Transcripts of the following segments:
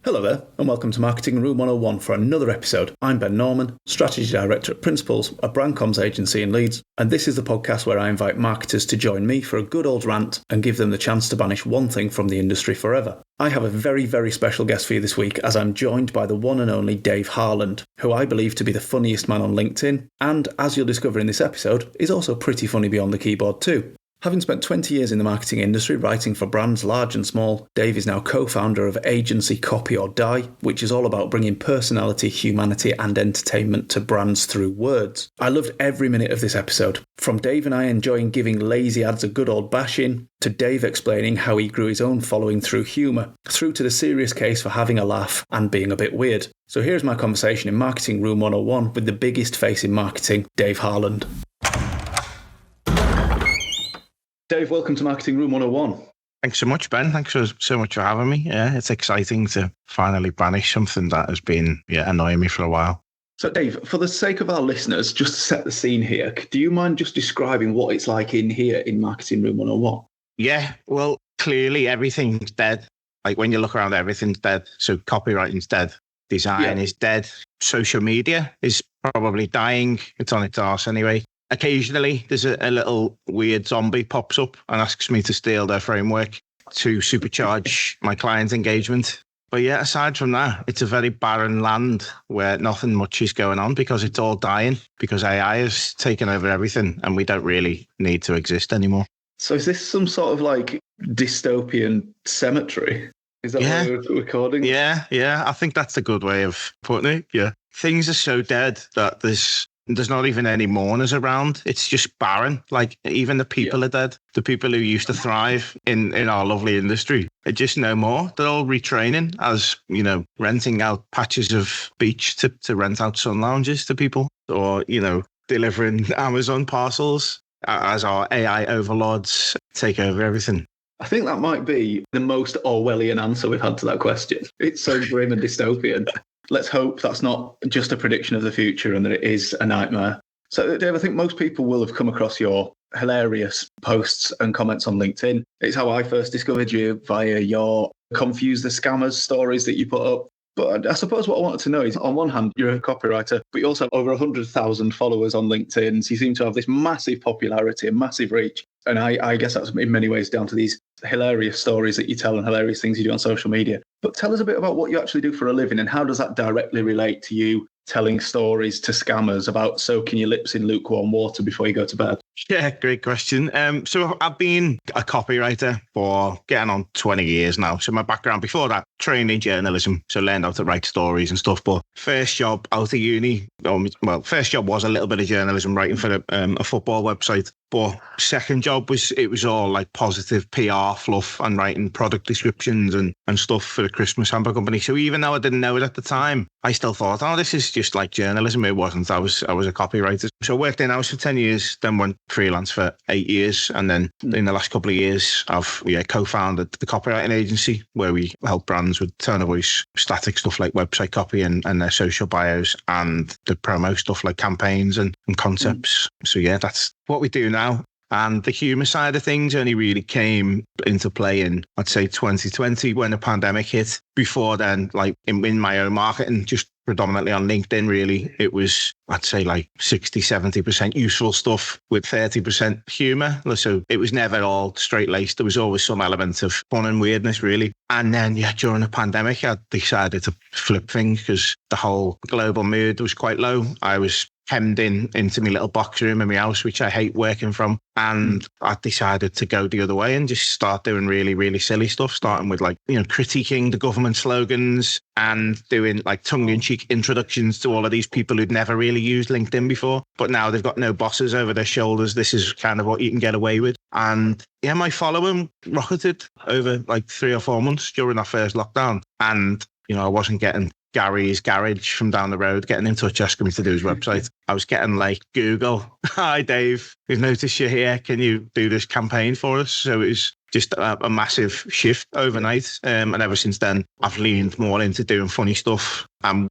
Hello there, and welcome to Marketing Room 101 for another episode. I'm Ben Norman, Strategy Director at Principles, a brand comms agency in Leeds, and this is the podcast where I invite marketers to join me for a good old rant and give them the chance to banish one thing from the industry forever. I have a very, very special guest for you this week as I'm joined by the one and only Dave Harland, who I believe to be the funniest man on LinkedIn, and as you'll discover in this episode, is also pretty funny beyond the keyboard too. Having spent 20 years in the marketing industry writing for brands large and small, Dave is now co-founder of agency Copy or Die, which is all about bringing personality, humanity and entertainment to brands through words. I loved every minute of this episode, from Dave and I enjoying giving lazy ads a good old bashing, to Dave explaining how he grew his own following through humour, through to the serious case for having a laugh and being a bit weird. So here's my conversation in Marketing Room 101 with the biggest face in marketing, Dave Harland. Dave, welcome to Marketing Room 101. Thanks so much, Ben. Thanks so much for having me. Yeah, it's exciting to finally banish something that has been annoying me for a while. So, Dave, for the sake of our listeners, just to set the scene here, do you mind just describing what it's like in here in Marketing Room 101? Yeah, well, clearly everything's dead. Like when you look around, everything's dead. So copywriting's dead. Design is dead. Social media is probably dying. It's on its arse anyway. Occasionally, there's a little weird zombie pops up and asks me to steal their framework to supercharge my client's engagement. But yeah, aside from that, it's a very barren land where nothing much is going on because it's all dying, because AI has taken over everything and we don't really need to exist anymore. So is this some sort of like dystopian cemetery? Is that what we're recording? Yeah. I think that's a good way of putting it. Yeah. Things are so dead that there's not even any mourners around. It's just barren. Like even the people are dead. The people who used to thrive in our lovely industry are just no more. They're all retraining as, renting out patches of beach to rent out sun lounges to people, or, delivering Amazon parcels as our AI overlords take over everything. I think that might be the most Orwellian answer we've had to that question. It's so grim and dystopian. Let's hope that's not just a prediction of the future and that it is a nightmare. So, Dave, I think most people will have come across your hilarious posts and comments on LinkedIn. It's how I first discovered you, via your Confuse the Scammers stories that you put up. But I suppose what I wanted to know is, on one hand, you're a copywriter, but you also have over 100,000 followers on LinkedIn. So you seem to have this massive popularity and massive reach. And I guess that's in many ways down to these hilarious stories that you tell and hilarious things you do on social media. But tell us a bit about what you actually do for a living and how does that directly relate to you telling stories to scammers about soaking your lips in lukewarm water before you go to bed? Yeah, great question. So I've been a copywriter for getting on 20 years now. So my background before that, trained in journalism, so learned how to write stories and stuff. But first job out of uni, first job was a little bit of journalism, writing for a football website. But second job was all like positive PR fluff and writing product descriptions and stuff for the Christmas hamper company. So even though I didn't know it at the time, I still thought, this is just like journalism. It wasn't. I was a copywriter. So I worked in-house for 10 years, then went freelance for 8 years. And then in the last couple of years, I've co-founded the copywriting agency where we help brands with tone of voice, static stuff like website copy and their social bios, and the promo stuff like campaigns and concepts. So yeah, that's what we do now. And the humour side of things only really came into play in, I'd say, 2020 when the pandemic hit. Before then, like in my own marketing, just predominantly on LinkedIn, really, it was, I'd say, like 60, 70% useful stuff with 30% humour. So it was never all straight-laced. There was always some element of fun and weirdness, really. And then, during the pandemic, I decided to flip things because the whole global mood was quite low. I was hemmed into my little box room in my house, which I hate working from. And I decided to go the other way and just start doing really, really silly stuff, starting with critiquing the government slogans and doing like tongue-in-cheek introductions to all of these people who'd never really used LinkedIn before. But now they've got no bosses over their shoulders. This is kind of what you can get away with. And my following rocketed over like 3 or 4 months during that first lockdown. And, I wasn't getting Gary's Garage from down the road getting in touch asking me to do his website. I was getting like Google, "Hi Dave, we've noticed you're here. Can you do this campaign for us?" So it was just a massive shift overnight. And ever since then, I've leaned more into doing funny stuff.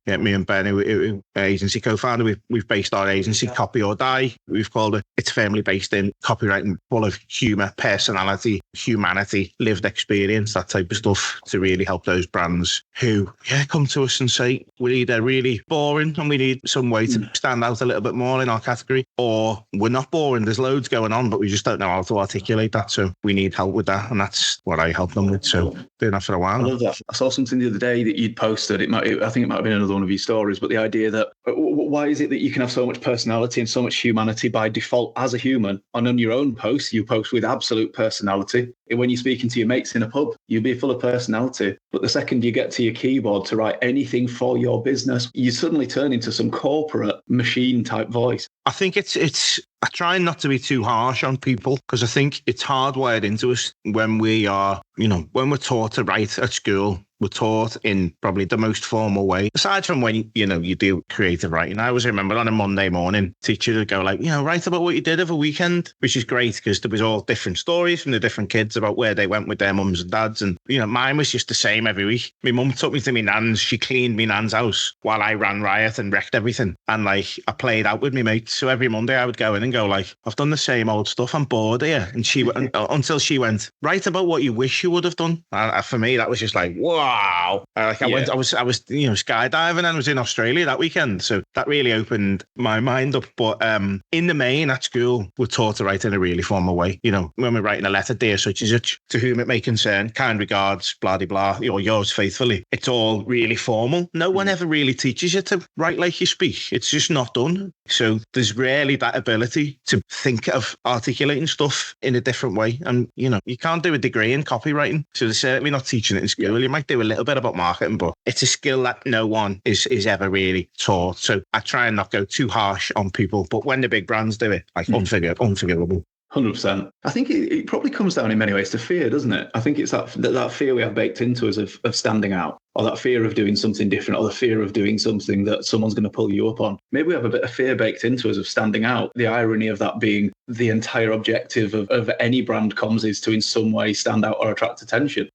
Me and Ben, who agency co-founder, we've based our agency Copy or Die. We've called it. It's firmly based in copywriting, full of humour, personality, humanity, lived experience, that type of stuff, to really help those brands who come to us and say we're either really boring and we need some way to stand out a little bit more in our category, or we're not boring, there's loads going on, but we just don't know how to articulate that, so we need help with that, and that's what I help them with. So doing that for a while. I love that. I saw something the other day that you'd posted. I think it might have been another one of your stories, but the idea that why is it that you can have so much personality and so much humanity by default as a human, and on your own post you post with absolute personality. When you're speaking to your mates in a pub, you'll be full of personality, but the second you get to your keyboard to write anything for your business, you suddenly turn into some corporate machine type voice. I think it's I try not to be too harsh on people, because I think it's hardwired into us when we are, when we're taught to write at school. We're taught in probably the most formal way, aside from when, you do creative writing. I always remember on a Monday morning, teacher would go like, write about what you did over a weekend, which is great because there was all different stories from the different kids about where they went with their mums and dads. And, mine was just the same every week. My mum took me to my nan's. She cleaned my nan's house while I ran riot and wrecked everything. And I played out with my mates. So every Monday I would go in and go like, I've done the same old stuff. I'm bored here. And she went, until she went, write about what you wish you would have done. And for me, that was just like, wow. I was skydiving and I was in Australia that weekend, so that really opened my mind up. But in the main, at school, we're taught to write in a really formal way. When we're writing a letter, dear such and such, to whom it may concern, kind regards, blah de blah, or yours faithfully. It's all really formal. No one ever really teaches you to write like you speak. It's just not done. So there's rarely that ability to think of articulating stuff in a different way. And you can't do a degree in copywriting, so they're certainly not teaching it in school. You might do a little bit about marketing, but it's a skill that no one is ever really taught. So I try and not go too harsh on people, but when the big brands do it, like unforgivable. 100%. I think it probably comes down in many ways to fear, doesn't it? I think it's that fear we have baked into us of standing out, or that fear of doing something different, or the fear of doing something that someone's going to pull you up on. Maybe we have a bit of fear baked into us of standing out. The irony of that being the entire objective of any brand comms is to in some way stand out or attract attention.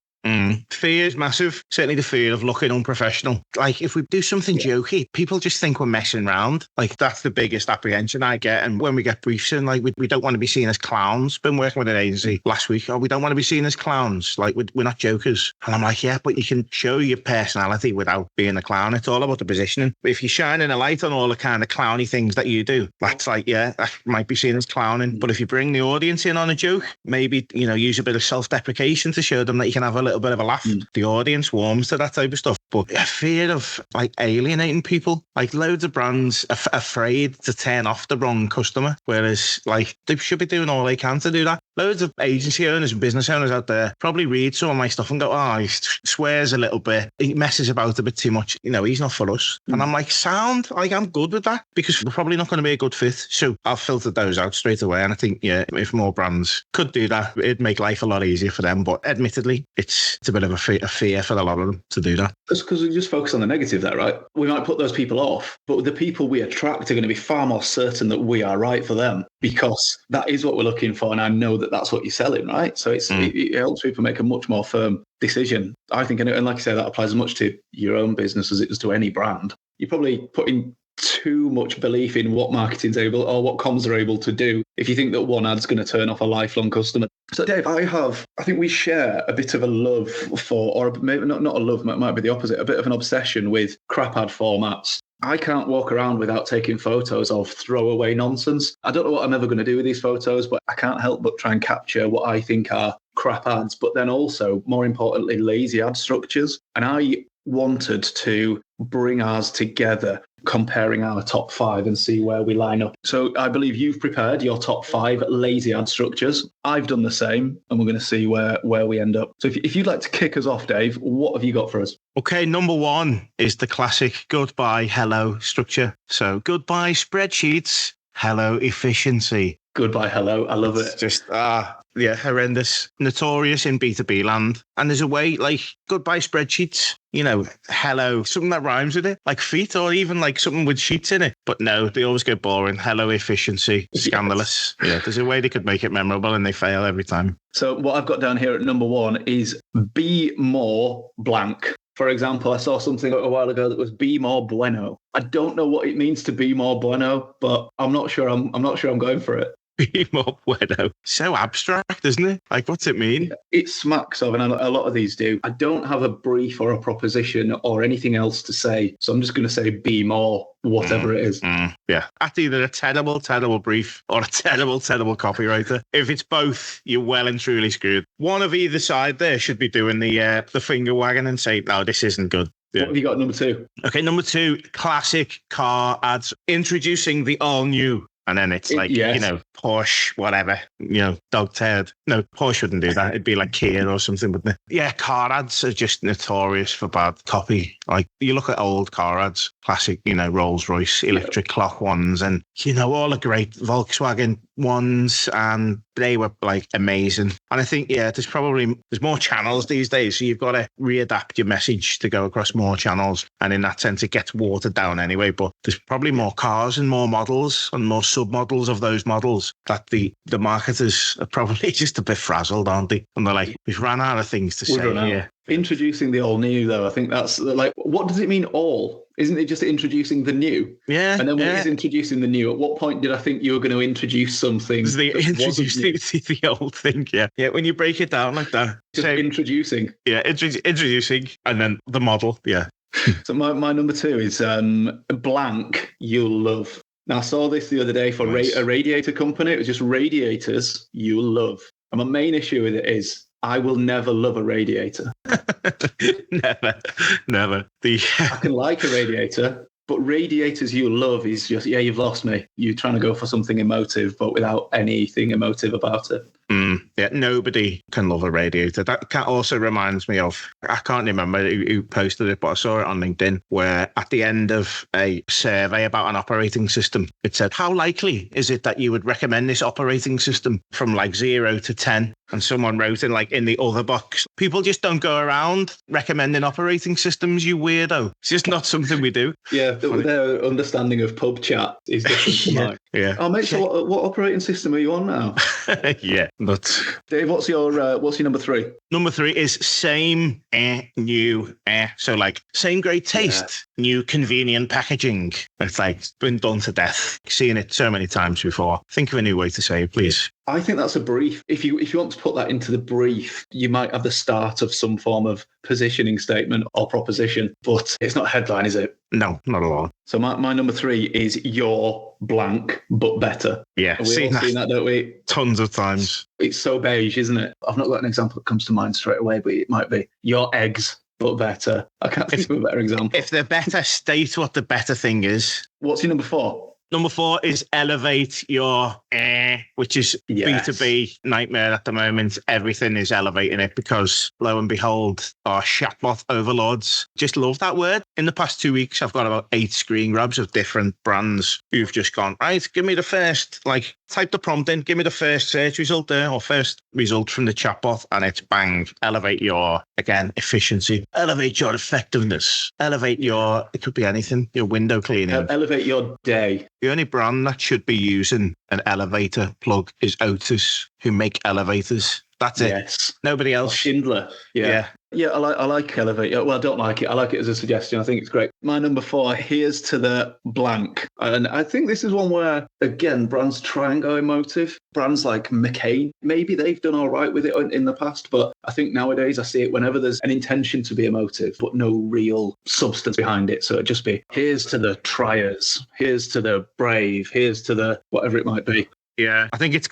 Fear is massive. Certainly the fear of looking unprofessional. Like if we do something jokey, people just think we're messing around. Like that's the biggest apprehension I get. And when we get briefs in, like we don't want to be seen as clowns. Been working with an agency last week. We don't want to be seen as clowns. Like we're not jokers. And I'm like, yeah, but you can show your personality without being a clown. It's all about the positioning. If you're shining a light on all the kind of clowny things that you do, that's like, that might be seen as clowning. But if you bring the audience in on a joke, maybe, use a bit of self-deprecation to show them that you can have a little bit of a laugh. The audience warms to that type of stuff. But a fear of like alienating people, like loads of brands are afraid to turn off the wrong customer, whereas like they should be doing all they can to do that. Loads of agency owners and business owners out there probably read some of my stuff and go, he swears a little bit, he messes about a bit too much, he's not for us. And I'm like, I'm good with that, because we're probably not going to be a good fit. So I've filtered those out straight away. And I think, if more brands could do that, it'd make life a lot easier for them. But admittedly, it's a bit of a fear for a lot of them to do that. That's because we just focus on the negative there, right? We might put those people off, but the people we attract are going to be far more certain that we are right for them, because that is what we're looking for. And I know that that's what you're selling, right? So it helps people make a much more firm decision, I think. And like I say, that applies as much to your own business as it does to any brand. You're probably putting too much belief in what marketing's able or what comms are able to do if you think that one ad's going to turn off a lifelong customer. So Dave, I think we share a bit of a love for, or maybe not a love, might be the opposite, a bit of an obsession with crap ad formats. I can't walk around without taking photos of throwaway nonsense. I don't know what I'm ever going to do with these photos, but I can't help but try and capture what I think are crap ads, but then also, more importantly, lazy ad structures. And I wanted to bring ours together, comparing our top 5 and see where we line up. So I believe you've prepared your top 5 lazy ad structures. I've done the same, and we're going to see where we end up. So if you'd like to kick us off, Dave, what have you got for us? Okay, number 1 is the classic goodbye, hello structure. So goodbye spreadsheets, hello efficiency. Goodbye, hello. I love it. It's just, Yeah, horrendous. Notorious in B2B land. And there's a way, like, goodbye spreadsheets. You know, hello, something that rhymes with it, like feet, or even like something with sheets in it. But no, they always go boring. Hello, efficiency, scandalous. Yes. Yeah, there's a way they could make it memorable and they fail every time. So what I've got down here at number 1 is be more blank. For example, I saw something a while ago that was be more bueno. I don't know what it means to be more bueno, but I'm not sure I'm going for it. Be more bueno. So abstract, isn't it? Like, what's it mean? It smacks of, and a lot of these do. I don't have a brief or a proposition or anything else to say, so I'm just going to say be more, whatever it is. Yeah. That's either a terrible, terrible brief or a terrible, terrible copywriter. If it's both, you're well and truly screwed. One of either side there should be doing the finger wagging and saying, no, this isn't good. Yeah. What have you got number 2? Okay, number 2, classic car ads. Introducing the all new. And then it's like, yes. You know, Porsche, whatever, you know, dog-tailed. No, Porsche wouldn't do that. It'd be like Kia or something, wouldn't it? Yeah, car ads are just notorious for bad copy. Like, you look at old car ads, classic, you know, Rolls-Royce, electric clock ones, and, you know, all the great Volkswagen ones, and they were, like, amazing. And I think, yeah, there's more channels these days, so you've got to readapt your message to go across more channels, and in that sense, it gets watered down anyway, but there's probably more cars and more models and more sub-models of those models that the marketers are probably just a bit frazzled, aren't they? And they're like, we've ran out of things to say here. Introducing the all new, though, I think that's like, what does it mean all? Isn't it just introducing the new? Yeah. And then when it's introducing the new, at what point did I think you were going to introduce something? Introducing the old thing, yeah. Yeah, when you break it down like that. Just introducing. Yeah, introducing, and then the model, yeah. So my number 2 is blank you'll love. Now, I saw this the other day for a radiator company. It was just radiators you'll love. And my main issue with it is I will never love a radiator. Never. I can like a radiator, but radiators you love is just, you've lost me. You're trying to go for something emotive, but without anything emotive about it. Yeah, nobody can love a radiator. That also reminds me of, I can't remember who posted it, but I saw it on LinkedIn, where at the end of a survey about an operating system, it said, how likely is it that you would recommend this operating system from like 0 to 10? And someone wrote in the other box, people just don't go around recommending operating systems, you weirdo. It's just not something we do. Yeah, their understanding of pub chat is different to mine. Yeah. Oh, mate, so what operating system are you on now? Yeah, nuts. Dave, what's your number 3? Number 3 is same, new, So like, same great taste, new convenient packaging. It's like, it's been done to death. Seen it so many times before. Think of a new way to say it, please. I think that's a brief. If you want to put that into the brief, you might have the start of some form of positioning statement or proposition, but it's not a headline, is it? No, not at all. So my number 3 is your blank, but better. Yeah, we've seen that, don't we? Tons of times. It's so beige, isn't it? I've not got an example that comes to mind straight away, but it might be your eggs, but better. I can't think of a better example. If they're better, state what the better thing is. What's your number 4? Number 4 is elevate your which is B2B nightmare at the moment. Everything is elevating it because, lo and behold, our chatbot overlords just love that word. In the past 2 weeks, I've got about 8 screen grabs of different brands who've just gone, right, give me the first, like, type the prompt in, give me the first search result there, or first result from the chatbot, and it's bang, elevate your, again, efficiency, elevate your effectiveness, elevate your, it could be anything, your window cleaning. Elevate your day. The only brand that should be using an elevator plug is Otis, who make elevators. That's it. Yes. Nobody else. Or Schindler. Yeah, I like Elevate. Well, I don't like it. I like it as a suggestion. I think it's great. My number 4, here's to the blank. And I think this is one where, again, brands try and go emotive. Brands like McCain, maybe they've done all right with it in the past, but I think nowadays I see it whenever there's an intention to be emotive, but no real substance behind it. So it'd just be, here's to the triers, here's to the brave, here's to the whatever it might be. Yeah, I think it's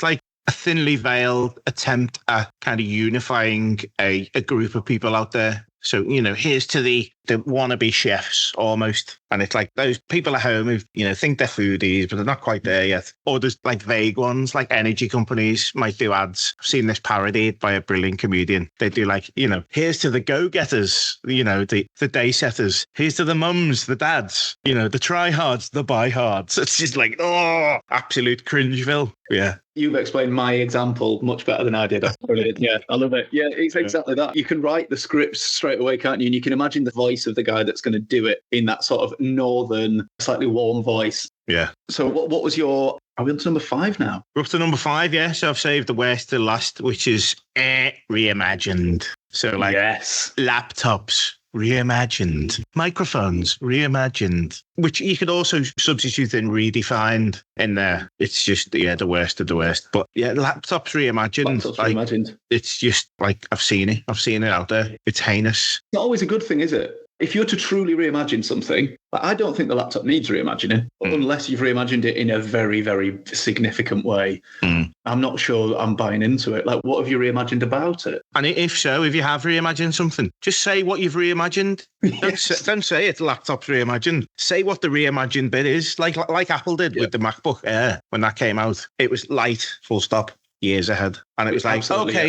like a thinly veiled attempt at kind of unifying a group of people out there. So, here's to the wannabe chefs almost. And it's like those people at home who, think they're foodies, but they're not quite there yet. Or there's like vague ones, like energy companies might do ads. I've seen this parodied by a brilliant comedian. They do like, here's to the go-getters, the day setters. Here's to the mums, the dads, the try-hards, the buy-hards. It's just like, oh, absolute cringeville. Yeah. You've explained my example much better than I did. Brilliant. Yeah, I love it. Yeah, it's exactly that. You can write the scripts straight away, can't you? And you can imagine the voice of the guy that's going to do it in that sort of northern, slightly warm voice. Yeah. So what was your... Are we on to number 5 now? We're up to number 5, yeah. So I've saved the worst to last, which is reimagined. So like yes. Laptops. Reimagined. Microphones, reimagined. Which you could also substitute in redefined in there. It's just, the worst of the worst. But yeah, laptops reimagined. Reimagined. It's just like, I've seen it out there. It's heinous. Not always a good thing, is it? If you're to truly reimagine something, I don't think the laptop needs reimagining, unless you've reimagined it in a very, very significant way. I'm not sure I'm buying into it. Like, what have you reimagined about it? And if so, if you have reimagined something, just say what you've reimagined. Yes. Don't say it's laptops reimagined. Say what the reimagined bit is, like Apple did with the MacBook Air when that came out. It was light, full stop, years ahead. And it was like,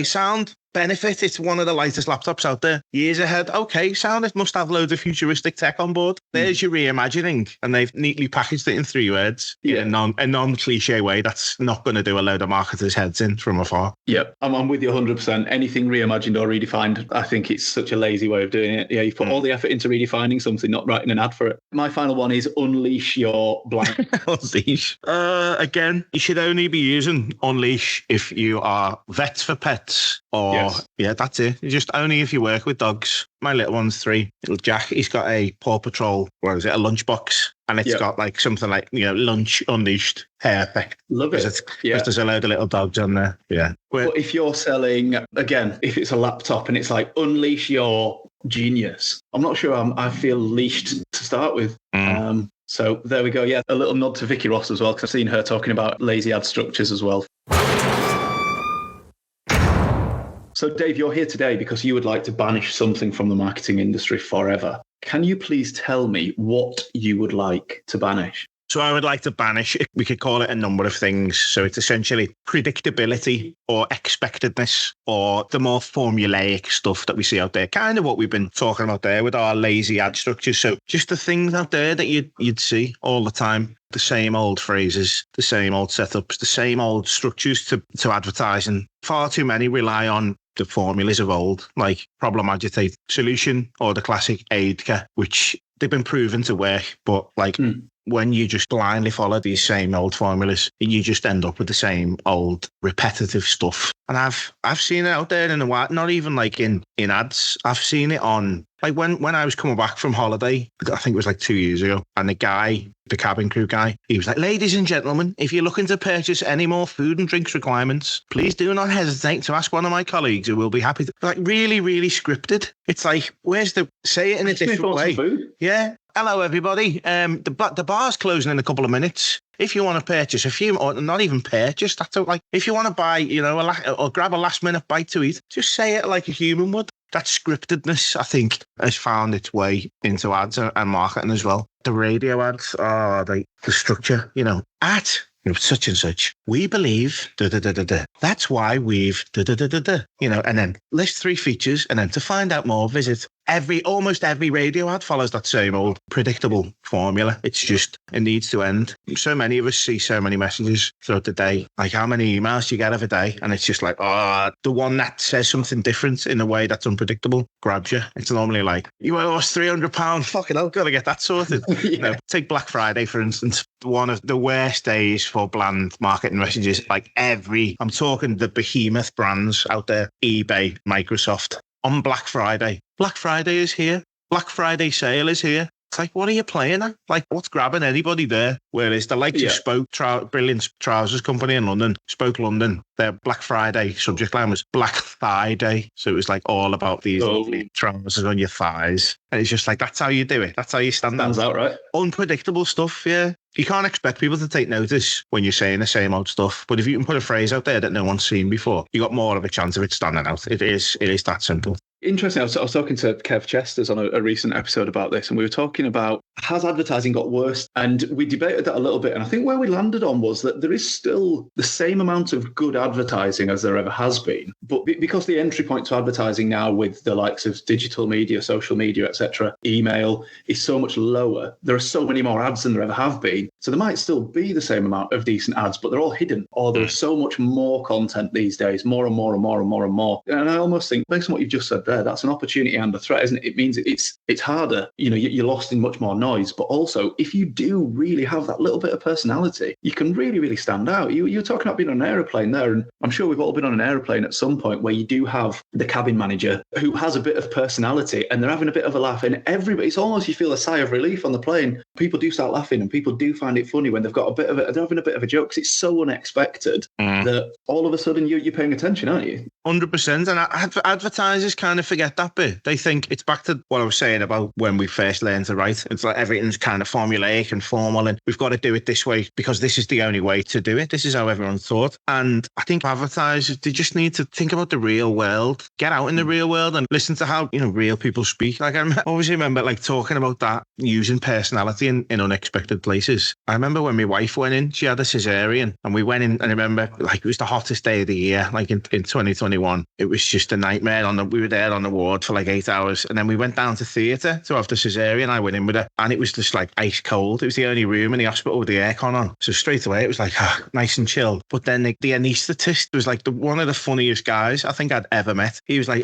sound. Benefit, it's one of the lightest laptops out there. Years ahead, okay, sound, it must have loads of futuristic tech on board. There's your reimagining, and they've neatly packaged it in 3 words in a non-cliche way that's not going to do a load of marketers' heads in from afar. Yep, I'm with you 100%. Anything reimagined or redefined, I think it's such a lazy way of doing it. Yeah, you've put all the effort into redefining something, not writing an ad for it. My final one is unleash your blank. Unleash. Again, you should only be using unleash if you are vets for pets or that's it. Just only if you work with dogs. My little one's 3. Little Jack, he's got a Paw Patrol, a lunchbox, and it's got like something like, lunch unleashed hair effect. Love it. Because there's a load of little dogs on there. Yeah. But if you're selling, again, if it's a laptop and it's like unleash your genius, I'm not sure I feel leashed to start with. So there we go. Yeah, a little nod to Vicky Ross as well, because I've seen her talking about lazy ad structures as well. So, Dave, you're here today because you would like to banish something from the marketing industry forever. Can you please tell me what you would like to banish? So I would like to banish, we could call it a number of things. So it's essentially predictability or expectedness or the more formulaic stuff that we see out there. Kind of what we've been talking about there with our lazy ad structures. So just the things out there that you'd see all the time. The same old phrases, the same old setups, the same old structures to advertising. Far too many rely on the formulas of old, like problem, agitate, solution, or the classic AIDCA, which they've been proven to work, but when you just blindly follow these same old formulas, you just end up with the same old repetitive stuff. And I've seen it out there in the wild, not even like in ads. I've seen it on, like when I was coming back from holiday, I think it was like 2 years ago, and the cabin crew guy, he was like, ladies and gentlemen, if you're looking to purchase any more food and drinks requirements, please do not hesitate to ask one of my colleagues who will be happy to. Like really, really scripted. It's like, say it in a different way. Yeah. Hello, everybody. The bar's closing in a couple of minutes. If you want to purchase a few, or not even purchase, that's like, if you want to buy, or grab a last minute bite to eat, just say it like a human would. That scriptedness, I think, has found its way into ads and marketing as well. The radio ads are the structure, at such and such. We believe, That's why we've, and then list 3 features. And then to find out more, visit almost every radio ad follows that same old predictable formula. It's just, it needs to end. So many of us see so many messages throughout the day. Like how many emails do you get every day? And it's just like, the one that says something different in a way that's unpredictable grabs you. It's normally like, you owe us £300. Fucking hell, gotta get that sorted. Take Black Friday, for instance. One of the worst days for bland marketing messages. Like I'm talking the behemoth brands out there, eBay, Microsoft. On Black Friday. Black Friday is here. Black Friday sale is here. It's like, what are you playing at? Like, what's grabbing anybody there? Whereas the likes of Spoke, brilliant trousers company in London, Spoke London, their Black Friday subject line was Black Thigh Day. So it was like all about these lovely trousers on your thighs. And it's just like, that's how you do it. That's how you stands out, right? Unpredictable stuff, yeah. You can't expect people to take notice when you're saying the same old stuff. But if you can put a phrase out there that no one's seen before, you got more of a chance of it standing out. It is that simple. Interesting. I was talking to Kev Chesters on a recent episode about this, and we were talking about, has advertising got worse? And we debated that a little bit. And I think where we landed on was that there is still the same amount of good advertising as there ever has been. But because the entry point to advertising now with the likes of digital media, social media, etc., email is so much lower, there are so many more ads than there ever have been. So there might still be the same amount of decent ads, but they're all hidden. Or there's so much more content these days, more and more and more and more and more. And I almost think, based on what you've just said there, that's an opportunity and a threat, isn't it? It means it's harder. You're lost in much more noise. But also, if you do really have that little bit of personality, you can really, really stand out. You're talking about being on an aeroplane there, and I'm sure we've all been on an aeroplane at some point where you do have the cabin manager who has a bit of personality, and they're having a bit of a laugh, and everybody, it's almost you feel a sigh of relief on the plane. People do start laughing, and people do find it funny when they've got they're having a bit of a joke, because it's so unexpected that all of a sudden you're paying attention, aren't you? 100%. And advertisers kind of forget that bit. They think it's back to what I was saying about when we first learned to write. It's like everything's kind of formulaic and formal, and we've got to do it this way because this is the only way to do it. This is how everyone thought. And I think advertisers, they just need to think about the real world, get out in the real world and listen to how, real people speak. Like I always remember like talking about that, using personality in unexpected places. I remember when my wife went in, she had a cesarean, and we went in, and I remember like it was the hottest day of the year, like in 2021. It was just a nightmare. We were there on the ward for like 8 hours, and then we went down to theatre to have the cesarean. I went in with her, and it was just like ice cold. It was the only room in the hospital with the aircon on. So straight away it was like nice and chill. But then the anaesthetist was like one of the funniest guys I think I'd ever met. He was like,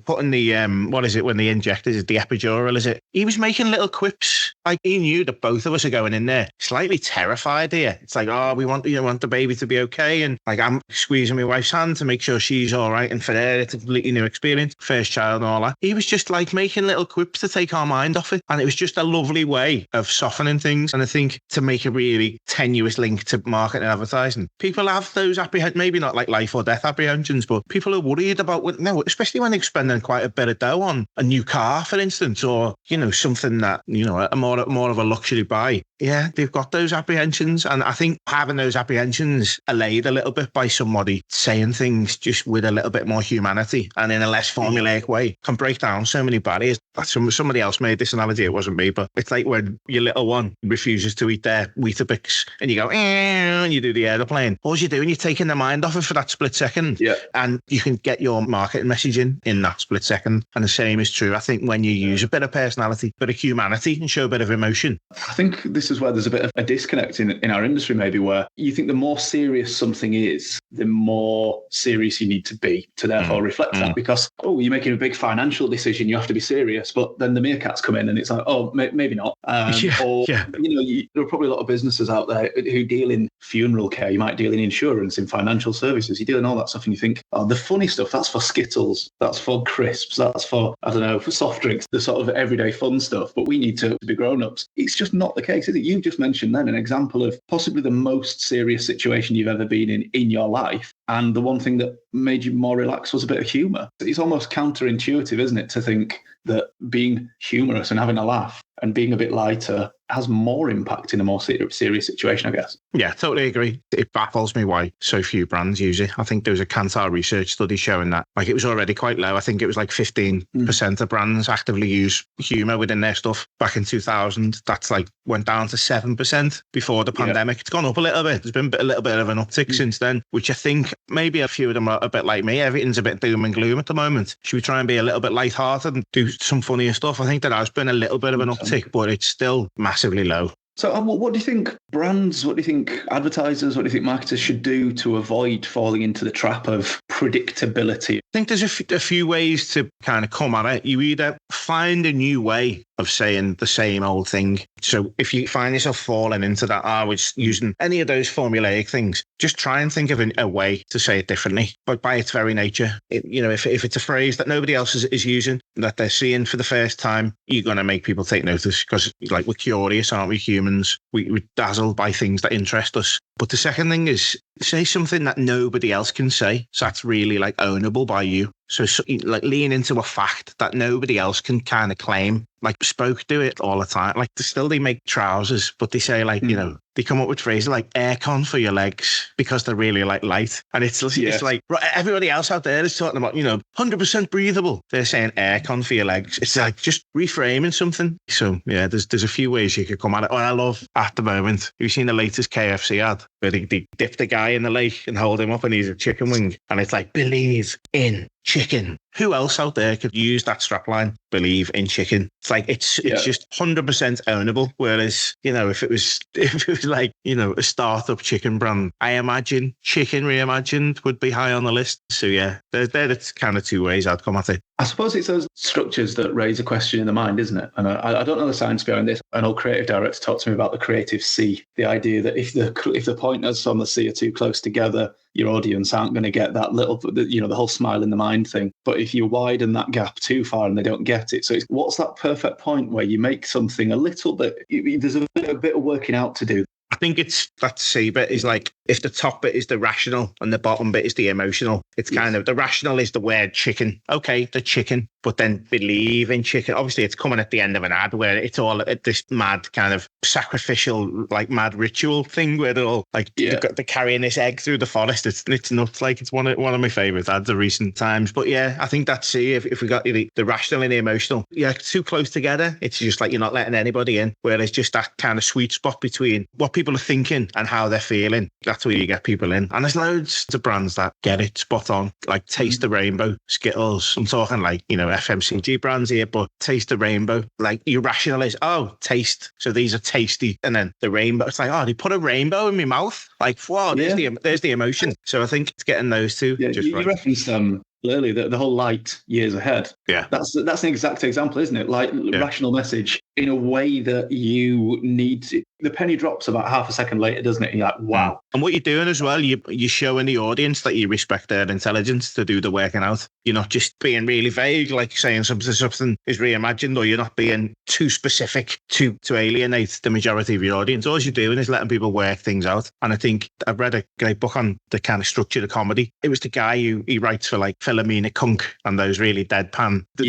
putting the what is it when they inject? Is it the epidural? Is it? He was making little quips. Like he knew that both of us are going in there slightly terrified here. It's like, we want the baby to be okay, and like I'm squeezing my wife's hand to make sure she's all right, and for her it's a completely new experience, first child and all that. He was just like making little quips to take our mind off it, and it was just a lovely way of softening things. And I think to make a really tenuous link to marketing and advertising, people have those maybe not like life or death apprehensions, but people are worried about especially when they're spending quite a bit of dough on a new car, for instance, or something that a more of a luxury buy. Yeah, they've got those apprehensions, and I think having those apprehensions allayed a little bit by somebody saying things just with a little bit more humanity and in a less formulaic way can break down so many barriers. Somebody else made this analogy, it wasn't me, but it's like when your little one refuses to eat their Weetabix and you go, and you do the aeroplane. All you're doing, you're taking their mind off it for that split second. Yeah. And you can get your marketing message in that split second. And the same is true, I think, when you use a bit of personality, a bit of humanity, and show a bit of emotion. I think this is where there's a bit of a disconnect in our industry, maybe, where you think the more serious something is, the more serious you need to be to therefore reflect that. Because, you're making a big financial decision, you have to be serious. But then the meerkats come in and it's like, maybe not. There are probably a lot of businesses out there who deal in funeral care. You might deal in insurance, in financial services. You deal in all that stuff, and you think, the funny stuff, that's for Skittles, that's for crisps, that's for, for soft drinks, the sort of everyday fun stuff. But we need to be grown-ups. It's just not the case, is it? You just mentioned then an example of possibly the most serious situation you've ever been in your life. And the one thing that made you more relaxed was a bit of humour. It's almost counterintuitive, isn't it, to think that being humorous and having a laugh and being a bit lighter has more impact in a more serious situation, I guess. Yeah, totally agree. It baffles me why so few brands use it. I think there was a Kantar research study showing that it was already quite low. I think it was 15% of brands actively use humour within their stuff. Back in 2000, that's went down to 7% before the pandemic. It's gone up a little bit. There's been a little bit of an uptick since then, which I think maybe a few of them are a bit like me. Everything's a bit doom and gloom at the moment. Should we try and be a little bit lighthearted and do some funnier stuff? I think there has been a little bit of an uptick, but it's still massively low. So what do you think brands, what do you think advertisers, what do you think marketers should do to avoid falling into the trap of predictability? I think there's a few ways to kind of come at it. You either find a new way of saying the same old thing. So if you find yourself falling into that, was using any of those formulaic things, just try and think of a way to say it differently. But by its very nature, if it's a phrase that nobody else is using, that they're seeing for the first time, you're going to make people take notice, because we're curious, aren't we, humans? We're dazzled by things that interest us. But the second thing is say something that nobody else can say. So that's really ownable by you. So lean into a fact that nobody else can kind of claim. Spoke do it all the time. They make trousers, but they say they come up with phrases like aircon for your legs because they're really like light. And it's like everybody else out there is talking about, 100% breathable. They're saying aircon for your legs. It's like just reframing something. So yeah, there's a few ways you could come at it. What I love at the moment, you've seen the latest KFC ad where they dip the guy in the lake and hold him up and he's a chicken wing. And it's like, believe in chicken. Who else out there could use that strapline? Believe in chicken. It's like it's just 100% ownable. Whereas, if it was like, a startup chicken brand, I imagine Chicken Reimagined would be high on the list. So yeah, they're the kind of two ways I'd come at it. I suppose it's those structures that raise a question in the mind, isn't it? And I don't know the science behind this. An old creative director talked to me about the creative C, the idea that if the pointers on the C are too close together, your audience aren't going to get that little, the whole smile in the mind thing. But if you widen that gap too far and they don't get it, so what's that perfect point where you make something a little bit, there's a bit of working out to do. I think it's that C bit is like, if the top bit is the rational and the bottom bit is the emotional, it's kind of, the rational is the word chicken. Okay, the chicken, but then believe in chicken. Obviously, it's coming at the end of an ad where it's all this mad kind of sacrificial, like mad ritual thing where they're all like, they're carrying this egg through the forest. It's nuts. Like, it's one of my favourite ads of recent times. But yeah, I think that's C. If we got the rational and the emotional, too close together, it's just like you're not letting anybody in. Whereas just that kind of sweet spot between what people are thinking and how they're feeling, that's where you get people in. And there's loads of brands that get it spot on, like Taste the Rainbow, Skittles. I'm talking like, FMCG brands here, but Taste the Rainbow, like your rational is, taste. So these are tasty. And then the rainbow, it's like, they put a rainbow in my mouth. Like, wow, there's the emotion. So I think it's getting those two. Yeah, just you referenced earlier the whole light years ahead. Yeah. That's an exact example, isn't it? Like rational message in a way that you need to. The penny drops about half a second later, doesn't it? And you're like, wow. And what you're doing as well, you're showing the audience that you respect their intelligence to do the working out. You're not just being really vague, like saying something is reimagined, or you're not being too specific to alienate the majority of your audience. All you're doing is letting people work things out. And I think I've read a great book on the kind of structure of comedy. It was the guy he writes for like Philomena Kunk and those really deadpan, the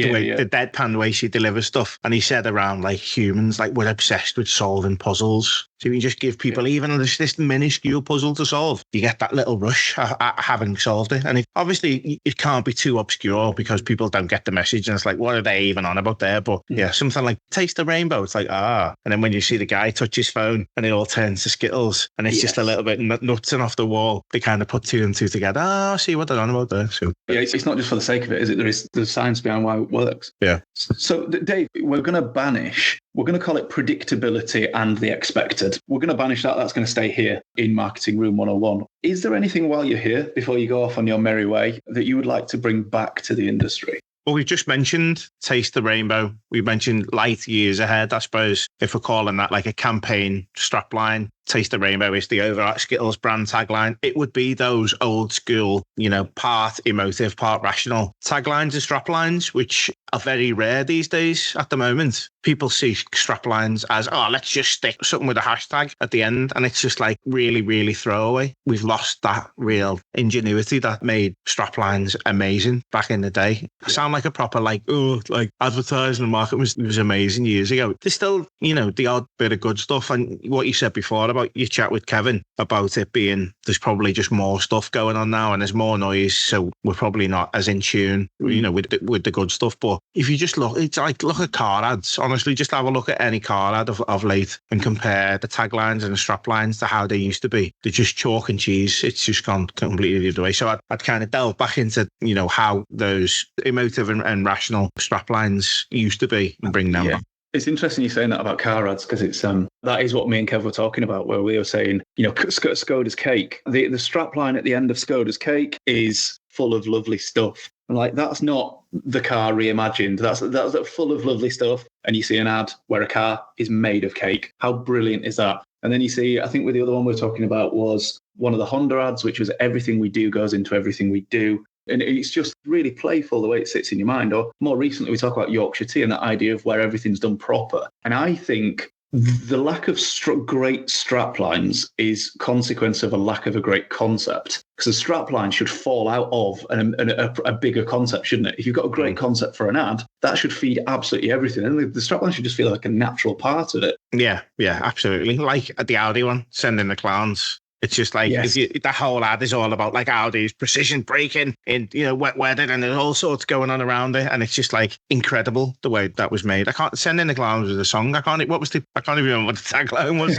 deadpan way she delivers stuff. And he said around like humans, like we're obsessed with solving puzzles. So you just give people even this minuscule puzzle to solve. You get that little rush at having solved it. And obviously it can't be too obscure because people don't get the message. And it's like, what are they even on about there? But yeah, something like Taste the Rainbow. It's like, And then when you see the guy touch his phone and it all turns to Skittles and it's just a little bit nuts and off the wall, they kind of put two and two together. I see what they're on about there. So yeah, it's not just for the sake of it, is it? There's science behind why it works. Yeah. So Dave, we're going to call it predictability and the expected. We're going to banish that. That's going to stay here in Marketing Room 101. Is there anything while you're here, before you go off on your merry way, that you would like to bring back to the industry? Well, we've just mentioned Taste the Rainbow. We mentioned light years ahead, I suppose, if we're calling that like a campaign strapline. Taste the Rainbow is the overall Skittles brand tagline. It would be those old school, part emotive, part rational taglines and straplines, which are very rare these days at the moment. People see straplines as, let's just stick something with a hashtag at the end. And it's just like really, really throwaway. We've lost that real ingenuity that made straplines amazing back in the day. I sound like a proper like advertising and marketing was amazing years ago. There's still, the odd bit of good stuff. And what you said before about your chat with Kevin about it being, there's probably just more stuff going on now and there's more noise. So we're probably not as in tune, with the good stuff. But if you just look at car ads, honestly, just have a look at any car ad of late and compare the taglines and the straplines to how they used to be. They're just chalk and cheese. It's just gone completely the other way. So I'd kind of delve back into, how those emotive and rational straplines used to be and bring them back. It's interesting you saying that about car ads, because it's that is what me and Kev were talking about, where we were saying, Skoda's cake. The strapline at the end of Skoda's cake is full of lovely stuff. And like, that's not the car reimagined. That's full of lovely stuff. And you see an ad where a car is made of cake. How brilliant is that? And then you see, I think with the other one we were talking about was one of the Honda ads, which was everything we do goes into everything we do. And it's just really playful the way it sits in your mind. Or more recently, we talk about Yorkshire tea and that idea of where everything's done proper. And I think the lack of great straplines is consequence of a lack of a great concept. Because a strapline should fall out of a bigger concept, shouldn't it? If you've got a great concept for an ad, that should feed absolutely everything. And the strapline should just feel like a natural part of it. Yeah, absolutely. Like the Audi one, sending the clowns. It's just like, yes. The whole ad is all about like Audi's precision braking in, wet weather, and there's all sorts going on around it. And it's just like incredible the way that was made. I can't send in the clowns with a song. I can't even remember what the tagline was.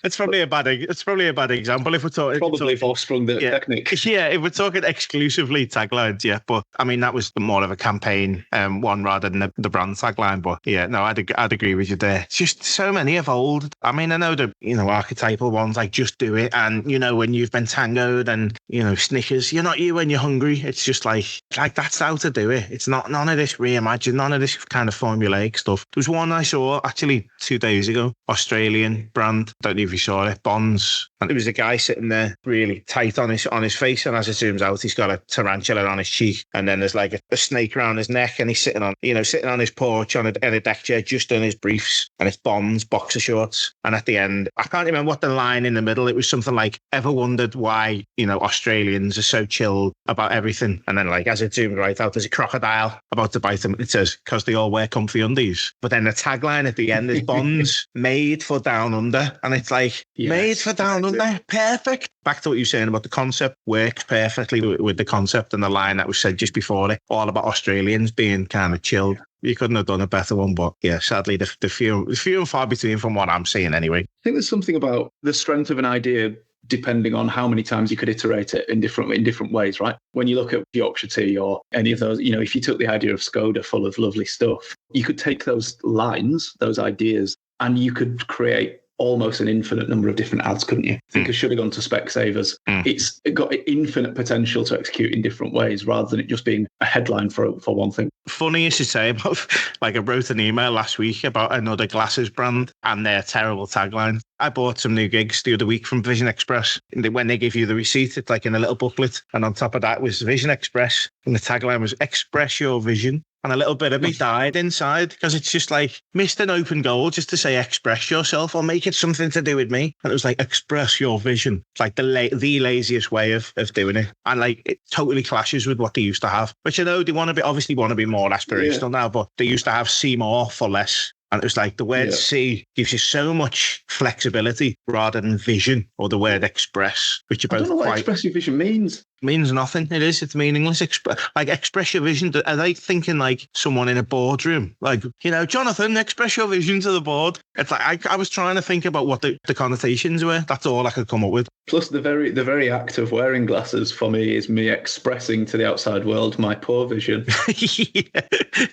It's probably a bad example if we're talking. Probably Forsprung the technique. Yeah, if we're talking exclusively taglines, yeah. But I mean, that was more of a campaign one rather than the brand tagline. But yeah, no, I'd agree with you there. It's just so many of old. I mean, I know the, archetypal ones like Just Do It. And, when you've been tangoed and, Snickers, you're not you when you're hungry. It's just like that's how to do it. It's not none of this reimagined, none of this kind of formulaic stuff. There was one I saw actually 2 days ago, Australian brand. Don't know if you saw it, Bonds. And there was a guy sitting there really tight on his face. And as it zooms out, he's got a tarantula on his cheek. And then there's like a snake around his neck. And he's sitting on his porch in a deck chair, just in his briefs. And it's Bonds, boxer shorts. And at the end, I can't remember what the line in the middle, it was something like, ever wondered why, Australians are so chilled about everything? And then like, as it zooms right out, there's a crocodile about to bite them. It says, because they all wear comfy undies. But then the tagline at the end is Bonds, made for down under. And it's like, yes, made for down under. Perfect. Back to what you were saying about the concept, works perfectly with the concept and the line that was said just before it, all about Australians being kind of chilled. You couldn't have done a better one, but yeah, sadly, the few and far between from what I'm seeing anyway. I think there's something about the strength of an idea depending on how many times you could iterate it in different ways, right? When you look at Yorkshire tea or any of those, if you took the idea of Skoda full of lovely stuff, you could take those lines, those ideas, and you could create almost an infinite number of different ads, couldn't you? Think I should have gone to Specsavers. It's got infinite potential to execute in different ways rather than it just being a headline for one thing. Funny you should say about, like I wrote an email last week about another glasses brand and their terrible tagline. I bought some new gigs the other week from Vision Express. And when they give you the receipt, it's like in a little booklet. And on top of that was Vision Express. And the tagline was Express Your Vision. And a little bit of me died inside because it's just like missed an open goal just to say express yourself or make it something to do with me. And it was like express your vision. It's like the laziest way of doing it. And like it totally clashes with what they used to have, which I know they obviously want to be more aspirational now, but they used to have see more for less. And it was like the word see gives you so much flexibility rather than vision or the word express, which are both I don't know what express your vision means. Means nothing. It's meaningless. Express your vision. Are they thinking like someone in a boardroom? Like, Jonathan, express your vision to the board. It's like I was trying to think about what the connotations were. That's all I could come up with. Plus, the very act of wearing glasses for me is me expressing to the outside world my poor vision.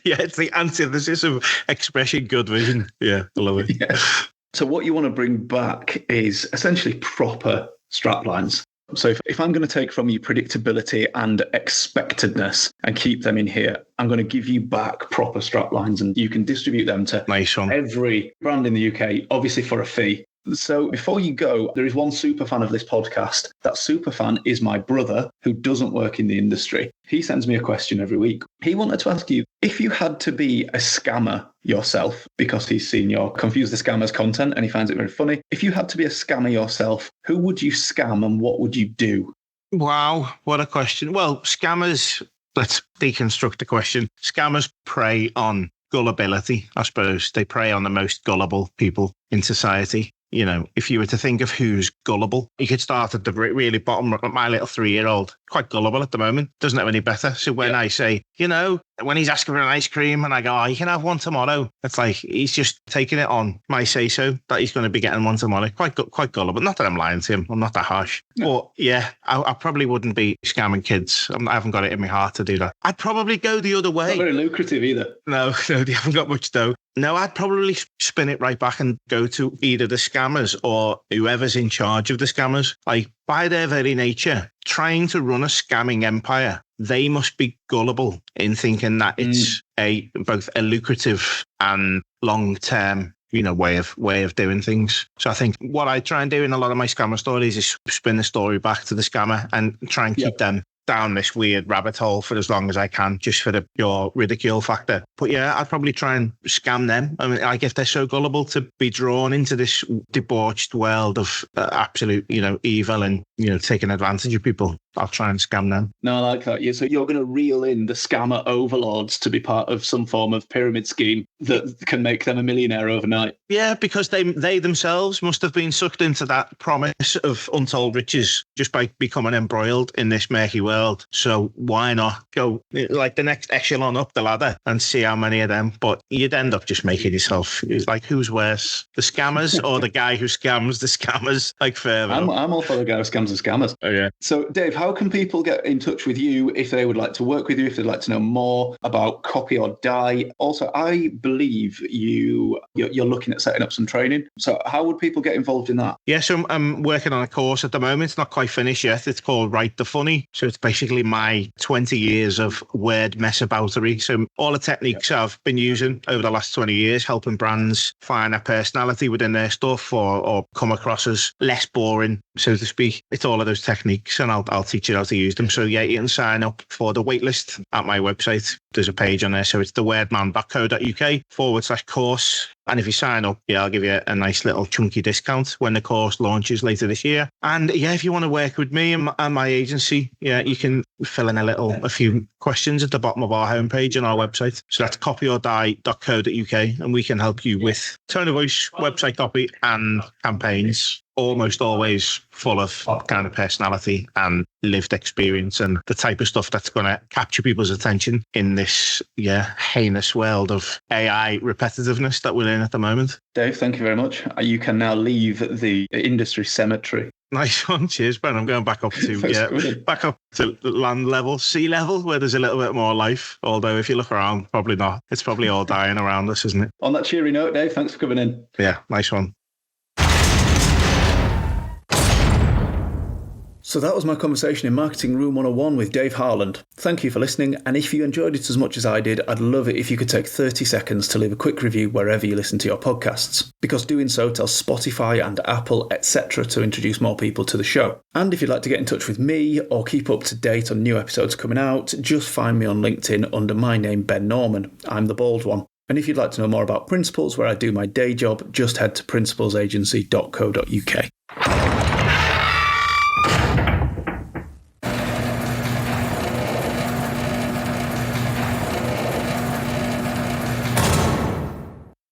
Yeah, it's the antithesis of expressing good vision. Yeah, I love it. Yeah. So what you want to bring back is essentially proper straplines. So if I'm going to take from you predictability and expectedness and keep them in here, I'm going to give you back proper straplines and you can distribute them to every brand in the UK, obviously for a fee. So before you go, there is one super fan of this podcast. That super fan is my brother who doesn't work in the industry. He sends me a question every week. He wanted to ask you, if you had to be a scammer yourself, because he's seen your Confuse the Scammers content and he finds it very funny. If you had to be a scammer yourself, who would you scam and what would you do? Wow, what a question. Well, scammers, let's deconstruct the question. Scammers prey on gullibility, I suppose. They prey on the most gullible people in society. If you were to think of who's gullible, you could start at the really bottom. My little 3-year-old, quite gullible at the moment, doesn't know any better. So when I say, when he's asking for an ice cream and I go, you can have one tomorrow, it's like he's just taking it on my say-so that he's going to be getting one tomorrow. Quite gullible. Not that I'm lying to him. I'm not that harsh. No. But yeah, I probably wouldn't be scamming kids. I haven't got it in my heart to do that. I'd probably go the other way. Not very lucrative either. No, they haven't got much dough. No, I'd probably spin it right back and go to either the scammers or whoever's in charge of the scammers. Like, by their very nature, trying to run a scamming empire, they must be gullible in thinking that it's both a lucrative and long-term way of doing things. So I think what I try and do in a lot of my scammer stories is spin the story back to the scammer and try and keep them down this weird rabbit hole for as long as I can, just for the pure ridicule factor. But yeah, I'd probably try and scam them. I mean, like if they're so gullible to be drawn into this debauched world of absolute, evil and, taking advantage of people, I'll try and scam them. No, I like that. Yeah, so you're going to reel in the scammer overlords to be part of some form of pyramid scheme that can make them a millionaire overnight. Yeah, because they themselves must have been sucked into that promise of untold riches just by becoming embroiled in this murky world. So why not go like the next echelon up the ladder and see how many of them? But you'd end up just making yourself, like, who's worse, the scammers or the guy who scams the scammers? Like, further. I'm all for the guy who scams the scammers. Oh, yeah. So, Dave, how can people get in touch with you if they would like to work with you, if they'd like to know more about Copy or Die? Also, I believe you're looking at setting up some training. So how would people get involved in that? Yeah, so I'm working on a course at the moment. It's not quite finished yet. It's called Write the Funny. So it's basically my 20 years of word mess-aboutery. So all the techniques I've been using over the last 20 years, helping brands find a personality within their stuff or come across as less boring, so to speak. It's all of those techniques, and I'll teach you how to use them. So yeah, you can sign up for the waitlist at my website. There's a page on there. So it's thewordman.co.uk/course. And if you sign up, I'll give you a nice little chunky discount when the course launches later this year. And if you want to work with me and my agency, you can fill in a few questions at the bottom of our homepage on our website. So that's copyordie.co.uk, and we can help you with tone of voice, website copy, and campaigns. Almost always full of kind of personality and lived experience and the type of stuff that's going to capture people's attention in this heinous world of AI repetitiveness that we're in at the moment. Dave, thank you very much. You can now leave the industry cemetery. Nice one. Cheers, Ben. I'm going back up to land level, sea level, where there's a little bit more life. Although if you look around, probably not. It's probably all dying around us, isn't it? On that cheery note, Dave, thanks for coming in. Yeah, nice one. So that was my conversation in Marketing Room 101 with Dave Harland. Thank you for listening, and if you enjoyed it as much as I did, I'd love it if you could take 30 seconds to leave a quick review wherever you listen to your podcasts, because doing so tells Spotify and Apple, etc. to introduce more people to the show. And if you'd like to get in touch with me or keep up to date on new episodes coming out, just find me on LinkedIn under my name, Ben Norman. I'm the bald one. And if you'd like to know more about Principles, where I do my day job, just head to principlesagency.co.uk.